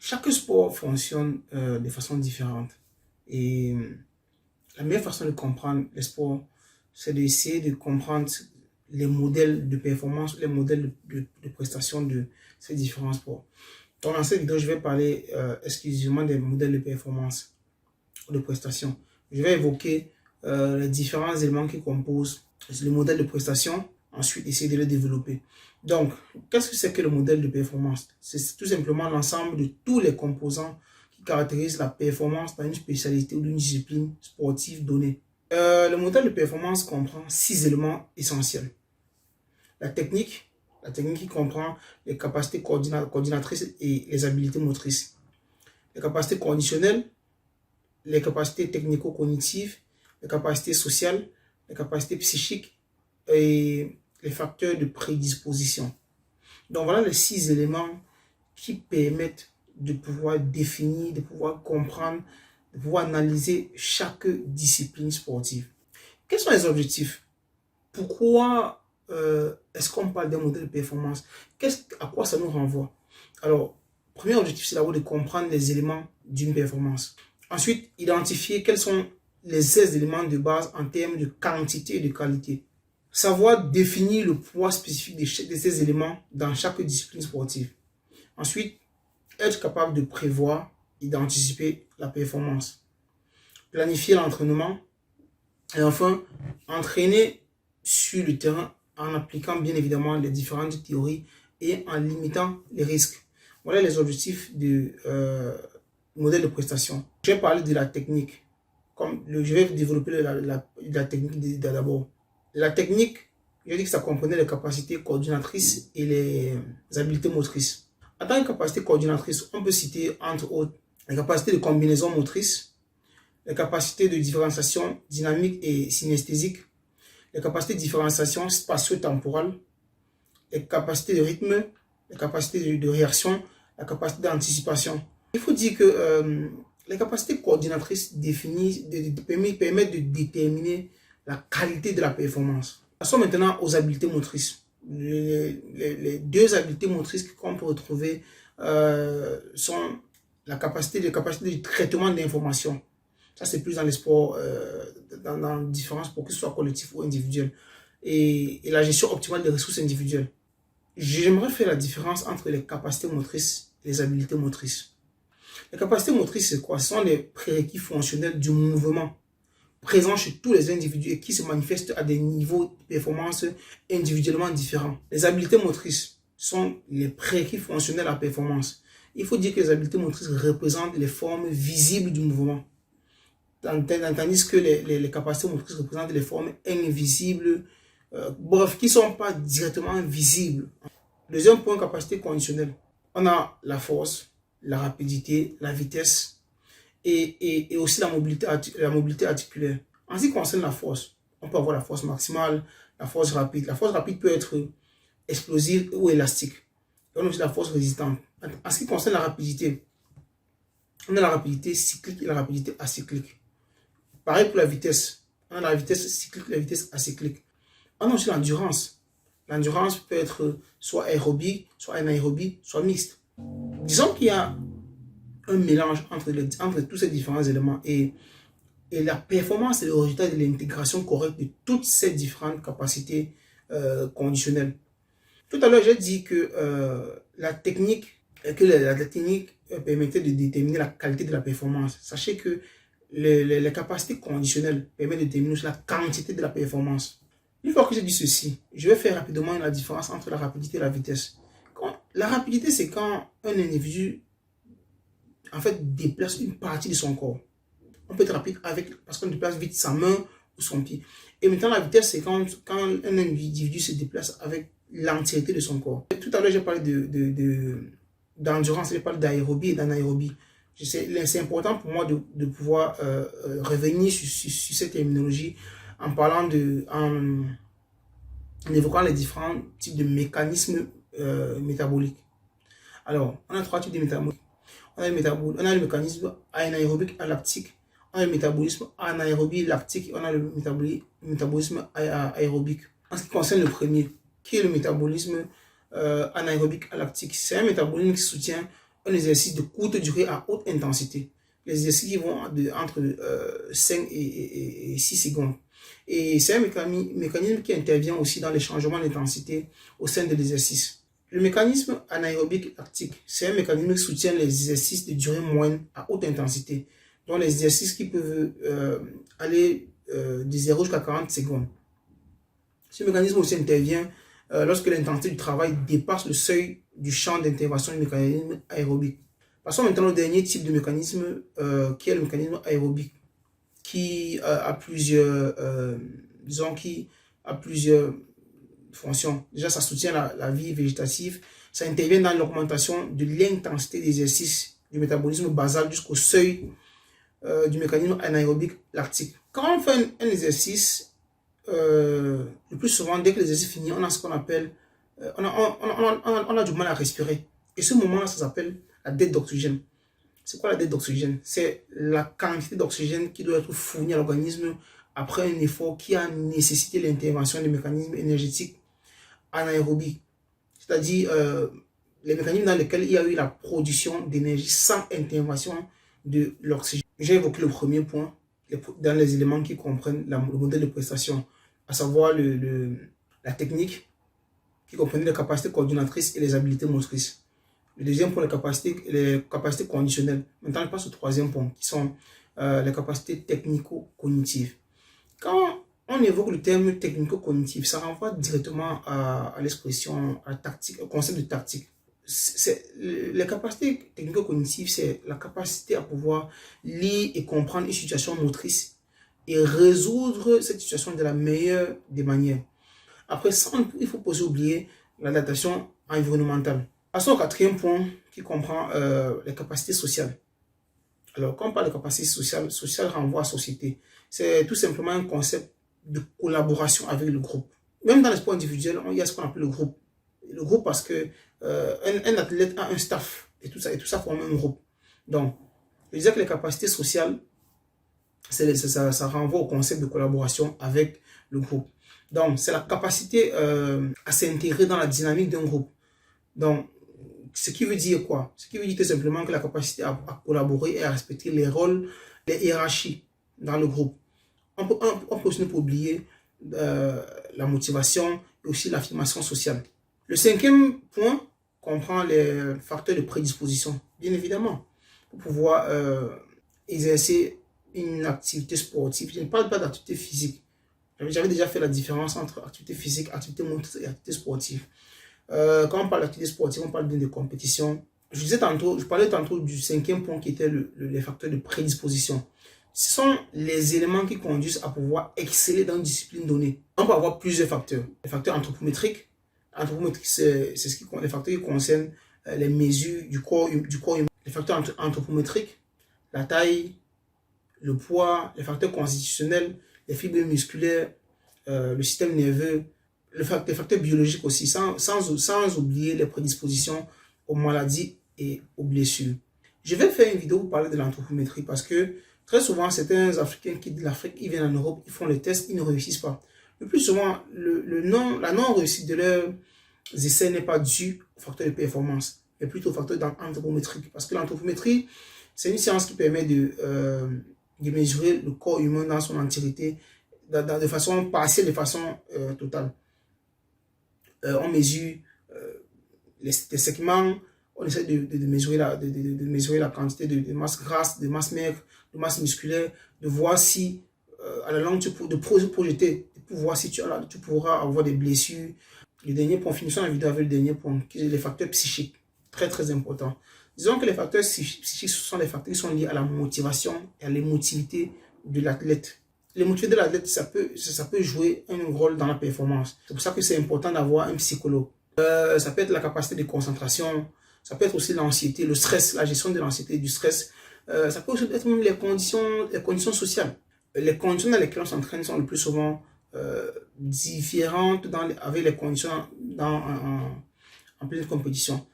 Chaque sport fonctionne de façon différente. Et la meilleure façon de comprendre les sports, c'est d'essayer de comprendre les modèles de performance, les modèles de prestation de ces différents sports. Donc, dans cette vidéo, je vais parler exclusivement des modèles de performance ou de prestation. Je vais évoquer les différents éléments qui composent le modèle de prestation, ensuite essayer de le développer. Donc, qu'est-ce que c'est que le modèle de performance? C'est tout simplement l'ensemble de tous les composants qui caractérisent la performance dans une spécialité ou une discipline sportive donnée. Le modèle de performance comprend 6 éléments essentiels. La technique qui comprend les capacités coordinatrices et les habiletés motrices. Les capacités conditionnelles, les capacités technico-cognitives, les capacités sociales, les capacités psychiques et les facteurs de prédisposition. Donc voilà les 6 éléments qui permettent de pouvoir définir, de pouvoir comprendre, de pouvoir analyser chaque discipline sportive. Quels sont les objectifs? Pourquoi est-ce qu'on parle d'un modèle de performance? À quoi ça nous renvoie? Alors, premier objectif, c'est d'abord de comprendre les éléments d'une performance. Ensuite, identifier quels sont les 16 éléments de base en termes de quantité et de qualité. Savoir définir le poids spécifique de ces éléments dans chaque discipline sportive. Ensuite, être capable de prévoir et d'anticiper la performance. Planifier l'entraînement. Et enfin, entraîner sur le terrain en appliquant bien évidemment les différentes théories et en limitant les risques. Voilà les objectifs du modèle de prestation. Je vais parler de la technique. Je vais développer la technique d'abord. La technique, je dis que ça comprenait les capacités coordinatrices et les habiletés motrices. En tant que capacité coordinatrice, on peut citer entre autres les capacités de combinaison motrice, les capacités de différenciation dynamique et synesthésique, les capacités de différenciation spatio-temporale, les capacités de rythme, les capacités de réaction, la capacité d'anticipation. Il faut dire que les capacités coordinatrices permettent de déterminer la qualité de la performance. Passons maintenant aux habiletés motrices. Les deux habiletés motrices qu'on peut retrouver sont la capacité de traitement d'informations. Ça, c'est plus dans les sports, dans différents sports, que ce soit collectif ou individuel. Et la gestion optimale des ressources individuelles. J'aimerais faire la différence entre les capacités motrices et les habiletés motrices. Les capacités motrices, c'est quoi? Ce sont les prérequis fonctionnels du mouvement présents chez tous les individus et qui se manifestent à des niveaux de performance individuellement différents. Les habiletés motrices sont les prérequis fonctionnels à la performance. Il faut dire que les habiletés motrices représentent les formes visibles du mouvement, tandis que les capacités motrices représentent les formes invisibles, bref, qui ne sont pas directement visibles. Deuxième point, capacité conditionnelle. On a la force, la rapidité, la vitesse et aussi la mobilité articulaire. En ce qui concerne la force, on peut avoir la force maximale, la force rapide. La force rapide peut être explosive ou élastique. Et on a aussi la force résistante. En ce qui concerne la rapidité, on a la rapidité cyclique et la rapidité acyclique. Pareil pour la vitesse. On a la vitesse cyclique et la vitesse acyclique. On a aussi l'endurance. L'endurance peut être soit aérobie, soit anaérobie, soit mixte. Disons qu'il y a un mélange entre tous ces différents éléments et la performance est le résultat de l'intégration correcte de toutes ces différentes capacités conditionnelles. Tout à l'heure, j'ai dit que la technique permettait de déterminer la qualité de la performance. Sachez que les capacités conditionnelles permettent de déterminer la quantité de la performance. Une fois que j'ai dit ceci, je vais faire rapidement la différence entre la rapidité et la vitesse. La rapidité, c'est quand un individu en fait déplace une partie de son corps. On peut être rapide parce qu'on déplace vite sa main ou son pied. Et maintenant, la vitesse, c'est quand un individu se déplace avec l'entièreté de son corps. Tout à l'heure, j'ai parlé d'endurance, j'ai parlé d'aérobie et d'anaérobie. C'est important pour moi de pouvoir revenir sur cette terminologie en parlant en évoquant les différents types de mécanismes métaboliques. Alors, on a 3 types de métaboliques. On a le mécanisme anaérobique lactique, on a le métabolisme anaérobie lactique, on a le métabolisme aérobique. En ce qui concerne le premier, qui est le métabolisme anaérobique lactique, c'est un métabolisme qui soutient un exercice de courte durée à haute intensité. Les exercices qui vont entre 5 et 6 secondes. Et c'est un mécanisme qui intervient aussi dans les changements d'intensité au sein de l'exercice. Le mécanisme anaérobique lactique, c'est un mécanisme qui soutient les exercices de durée moyenne à haute intensité, dont les exercices qui peuvent aller de 0 jusqu'à 40 secondes. Ce mécanisme aussi intervient lorsque l'intensité du travail dépasse le seuil du champ d'intervention du mécanisme aérobique. Passons maintenant au dernier type de mécanisme qui est le mécanisme aérobique, qui a plusieurs, qui a plusieurs fonctions. Déjà, ça soutient la vie végétative, ça intervient dans l'augmentation de l'intensité d'exercice du métabolisme basal jusqu'au seuil du mécanisme anaérobique lactique. Quand on fait un exercice, le plus souvent, dès que l'exercice finit, on a ce qu'on appelle, on a du mal à respirer. Et ce moment-là, ça s'appelle la dette d'oxygène. C'est quoi la dette d'oxygène? C'est la quantité d'oxygène qui doit être fournie à l'organisme après un effort qui a nécessité l'intervention des mécanismes énergétiques anaérobiques. C'est-à-dire les mécanismes dans lesquels il y a eu la production d'énergie sans intervention de l'oxygène. J'ai évoqué le premier point dans les éléments qui comprennent le modèle de prestation, à savoir la technique qui comprenait les capacités coordinatrices et les habiletés motrices. Le deuxième point, les capacités conditionnelles. Maintenant, je passe au troisième point, qui sont les capacités technico-cognitives. Quand on évoque le terme technico-cognitif, ça renvoie directement à l'expression tactique, au concept de tactique. Les capacités technico-cognitives, c'est la capacité à pouvoir lire et comprendre une situation motrice et résoudre cette situation de la meilleure des manières. Après ça, il ne faut pas oublier l'adaptation environnementale. Passons au quatrième point qui comprend les capacités sociales. Alors, quand on parle de capacité sociale, social renvoie à société. C'est tout simplement un concept de collaboration avec le groupe. Même dans les sports individuels, il y a ce qu'on appelle le groupe. Le groupe parce que un athlète a un staff et tout ça forme un groupe. Donc, je disais que les capacités sociales, ça renvoie au concept de collaboration avec le groupe. Donc, c'est la capacité à s'intégrer dans la dynamique d'un groupe. Donc, ce qui veut dire quoi? Ce qui veut dire tout simplement que la capacité à collaborer et à respecter les rôles, les hiérarchies dans le groupe. On peut aussi ne pas oublier la motivation et aussi l'affirmation sociale. Le cinquième point comprend les facteurs de prédisposition, bien évidemment, pour pouvoir exercer une activité sportive. Je ne parle pas d'activité physique. J'avais déjà fait la différence entre activité physique, activité motrice et activité sportive. Quand on parle d'activité sportive, on parle bien de compétition. Je parlais tantôt du cinquième point qui était les facteurs de prédisposition. Ce sont les éléments qui conduisent à pouvoir exceller dans une discipline donnée. On peut avoir plusieurs facteurs. Les facteurs anthropométriques. Anthropométrique, c'est les facteurs qui concernent les mesures du corps humain. Les facteurs anthropométriques, la taille, le poids, les facteurs constitutionnels, les fibres musculaires, le système nerveux, les facteurs biologiques aussi, sans oublier les prédispositions aux maladies et aux blessures. Je vais faire une vidéo pour parler de l'anthropométrie parce que très souvent, certains Africains qui de l'Afrique, ils viennent en Europe, ils font les tests, ils ne réussissent pas. Le plus souvent, la non-réussite de leurs essais n'est pas due au facteur de performance, mais plutôt au facteur anthropométrique. Parce que l'anthropométrie, c'est une science qui permet de mesurer le corps humain dans son entièreté, de façon partielle, de façon totale. On mesure les segments, on essaie de mesurer la quantité de masse grasse, de masse maigre, de masse musculaire, de voir si, à la longue, de projeter, pour voir si tu pourras avoir des blessures. Le dernier point, finissons la vidéo avec le dernier point, qui est les facteurs psychiques, très très importants. Disons que les facteurs psychiques sont les facteurs qui sont liés à la motivation et à l'émotivité de l'athlète. L'émotivité de l'athlète, ça peut jouer un rôle dans la performance. C'est pour ça que c'est important d'avoir un psychologue. Ça peut être la capacité de concentration, ça peut être aussi l'anxiété, le stress, la gestion de l'anxiété et du stress. Ça peut aussi être même les conditions sociales. Les conditions dans lesquelles on s'entraîne sont le plus souvent différentes avec les conditions en pleine compétition.